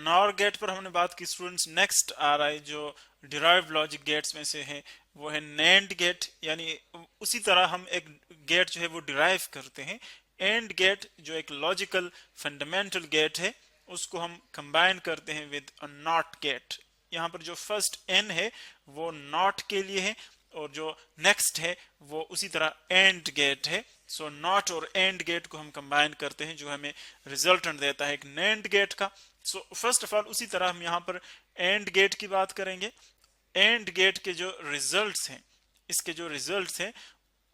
Nor gate पर हमने बात की स्टूडेंट्स। नेक्स्ट आ रहा है जो डिराइव्ड लॉजिक गेट्स में से है, वो है नैंड गेट। यानी उसी तरह हम एक गेट जो है वो डिराइव करते हैं। एंड गेट जो एक लॉजिकल फंडामेंटल गेट है, उसको हम कंबाइन करते हैं विद अ नॉट गेट। यहाँ पर जो फर्स्ट एन है वो नॉट के लिए है, और जो नेक्स्ट है वो उसी तरह एंड गेट है। सो नॉट और एंड गेट को हम कंबाइन करते हैं, जो हमें रिजल्टेंट देता है एक नैंड गेट का। सो फर्स्ट ऑफ ऑल उसी तरह हम यहाँ पर एंड गेट की बात करेंगे। एंड गेट के जो रिजल्ट्स हैं, इसके जो रिजल्ट्स हैं,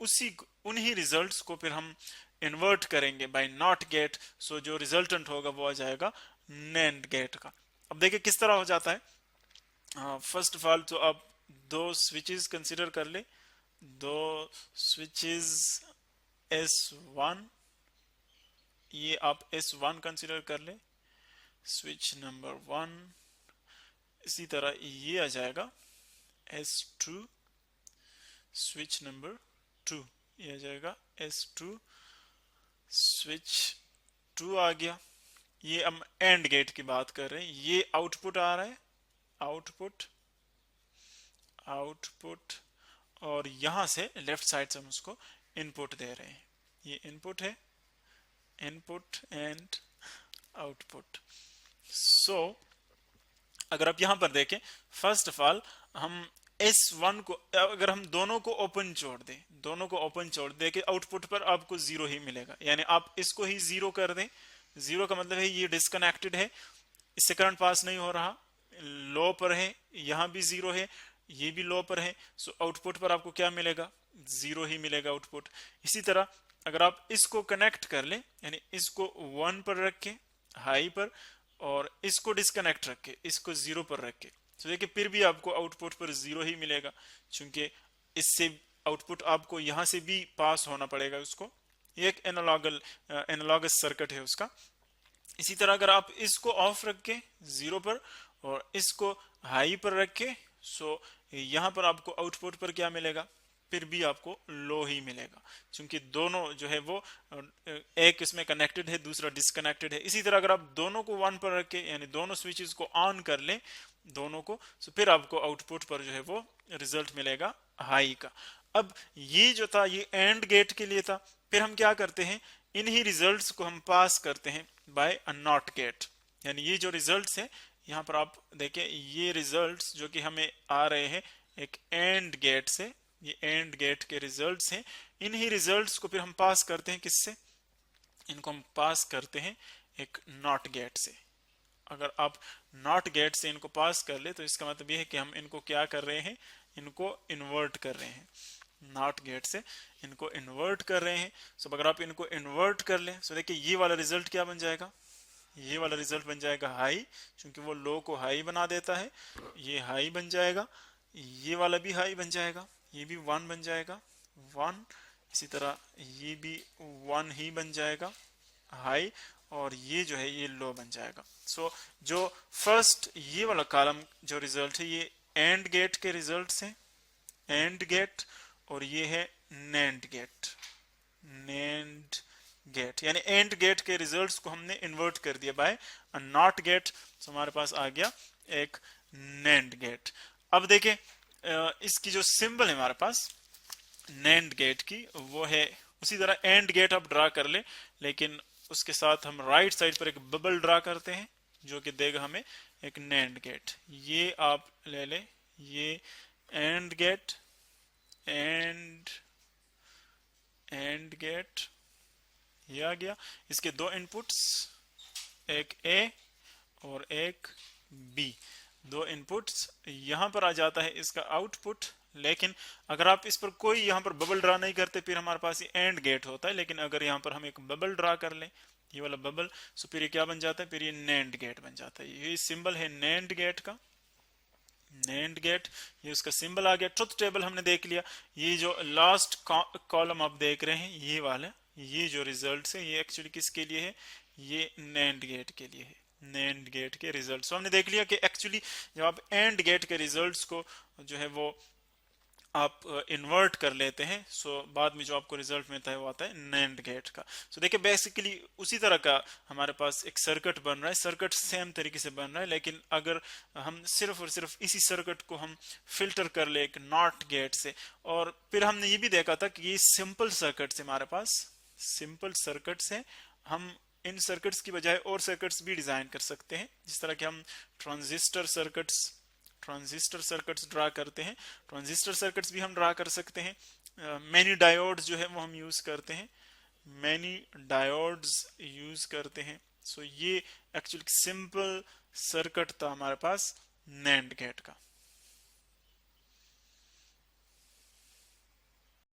उसी उन्हीं रिजल्ट्स को फिर हम इन्वर्ट करेंगे बाय नॉट गेट। सो जो रिजल्टेंट होगा वो आ जाएगा नैंड गेट का। अब देखिए किस तरह हो जाता है। फर्स्ट ऑफ ऑल तो अब दो स्विचेस कंसिडर कर ले, दो स्विचेस S1, ये आप S1 कंसिडर कर ले, स्विच नंबर 1। इसी तरह ये आ जाएगा S2, स्विच नंबर 2, ये आ जाएगा S2, स्विच 2 आ गया। ये हम एंड गेट की बात कर रहे हैं। ये आउटपुट आ रहा है, आउटपुट आउटपुट, और यहां से लेफ्ट साइड से हम उसको इनपुट दे रहे हैं। ये इनपुट है, इनपुट एंड आउटपुट। सो अगर आप यहां पर देखें, फर्स्ट ऑफ ऑल हम S1 को, अगर हम दोनों को ओपन छोड़ दें, दोनों को ओपन छोड़ दें कि आउटपुट पर आपको जीरो ही मिलेगा। यानी आप इसको ही जीरो कर दें। जीरो का मतलब है ये डिस्कनेक्टेड है, इससे करंट पास नहीं हो रहा, लो पर है, यहां भी जीरो है, ये भी लो पर है। सो आउटपुट पर आपको क्या मिलेगा, जीरो ही मिलेगा आउटपुट। इसी तरह अगर आप इसको कनेक्ट कर ले, यानी इसको 1 पर रख के हाई पर, और इसको डिस्कनेक्ट रख के इसको जीरो पर रख के, तो देखिए फिर भी आपको आउटपुट पर जीरो ही मिलेगा, क्योंकि इससे आउटपुट आपको यहां से भी पास होना पड़ेगा उसको। ये एक एनालॉगस सर्किट है उसका। इसी तरह अगर आप इसको ऑफ रख के जीरो पर और इसको हाई पर रख के, सो यहां पर आपको आउटपुट पर क्या मिलेगा, फिर भी आपको लो ही मिलेगा, क्योंकि दोनों जो है वो एक इसमें कनेक्टेड है, दूसरा डिस्कनेक्टेड है। इसी तरह अगर आप दोनों को 1 पर रख के, यानी दोनों स्विचेस को ऑन कर लें दोनों को, तो फिर आपको आउटपुट पर जो है वो रिजल्ट मिलेगा हाई का। अब ये जो था ये एंड गेट के लिए था। फिर हम क्या करते हैं, इन्हीं रिजल्ट्स को हम पास करते हैं बाय अ नॉट गेट। यानी ये जो रिजल्ट्स है, यहाँ पर आप देखें, ये रिजल्ट्स जो कि हमें आ रहे हैं एक एंड गेट से, ये एंड गेट के रिजल्ट्स हैं। इन्हीं रिजल्ट्स को फिर हम पास करते हैं किससे, इनको हम पास करते हैं एक नॉट गेट से। अगर आप नॉट गेट से इनको पास कर ले, तो इसका मतलब ये है कि हम इनको क्या कर रहे हैं, इनको इन्वर्ट कर रहे हैं। नॉट गेट से इनको इन्वर्ट कर रहे हैं। सो अगर आप इनको इन्वर्ट कर लें, सो देखिए ये वाला रिजल्ट क्या बन जाएगा, ये वाला रिजल्ट बन जाएगा हाई, क्योंकि वो लो को हाई बना देता है। ये हाई बन जाएगा, ये वाला भी हाई बन जाएगा, ये भी 1 बन जाएगा 1। इसी तरह ये भी 1 ही बन जाएगा हाई, और ये जो है ये लो बन जाएगा। सो जो फर्स्ट ये वाला कॉलम जो रिजल्ट है, ये एंड गेट के रिजल्ट्स हैं, एंड गेट, और ये है नैंड गेट, नैंड गेट। यानी एंड गेट के रिजल्ट्स को हमने इन्वर्ट कर दिया बाय अ नॉट गेट। तो हमारे पास आ गया एक नैंड गेट। अब देखें इसकी जो सिंबल है हमारे पास नैंड गेट की, वो है उसी तरह एंड गेट आप ड्रा कर ले, लेकिन उसके साथ हम राइट साइड पर एक बबल ड्रा करते हैं, जो कि देगा हमें एक नैंड गेट। ये आप ले ले, ये एंड गेट, एंड गेट, ये आ गया। इसके दो इनपुट्स, एक ए और एक बी, दो इनपुट्स। यहां पर आ जाता है इसका आउटपुट। लेकिन अगर आप इस पर कोई यहां पर बबल ड्रा नहीं करते, फिर हमारे पास ये एंड गेट होता है। लेकिन अगर यहां पर हम एक बबल ड्रा कर लें, ये वाला बबल, तो फिर ये क्या बन जाता है, फिर ये नैंड गेट बन जाता है। ये सिंबल है नैंड गेट का, नैंड गेट, ये उसका सिंबल आ गया। ट्रुथ टेबल हमने देख लिया। ये जो लास्ट कॉलम आप देख रहे हैं, ये वाला, ये जो रिजल्ट है, ये एक्चुअली किसके लिए है, ये नैंड गेट के लिए है, नैंड गेट के रिजल्ट। हमने देख लिया कि एक्चुअली जब आप एंड गेट के रिजल्ट्स को जो है वो आप इन्वर्ट कर लेते हैं, सो बाद में जो आपको रिजल्ट मिलता है वो आता है नैंड गेट का। सो देखिए बेसिकली उसी तरह का हमारे पास एक सर्किट बन रहा है, सर्किट सेम तरीके से बन रहा है, लेकिन अगर हम सिर्फ और सिर्फ इसी सर्किट को हम फिल्टर कर ले एक नॉट गेट से, और फिर हमने ये भी देखा था कि ये सिंपल सर्किट से हमारे पास सिंपल सर्किट्स हैं, हम इन सर्किट्स की बजाय और सर्किट्स भी डिजाइन कर सकते हैं, जिस तरह के हम ट्रांजिस्टर सर्किट्स ड्रा करते हैं, ट्रांजिस्टर सर्किट्स भी हम ड्रा कर सकते हैं। मैनी डायोड्स जो है वो हम यूज करते हैं, मैनी डायोड्स यूज करते हैं। सो ये एक्चुअली सिंपल सर्किट था हमारे पास नैंड गेट का।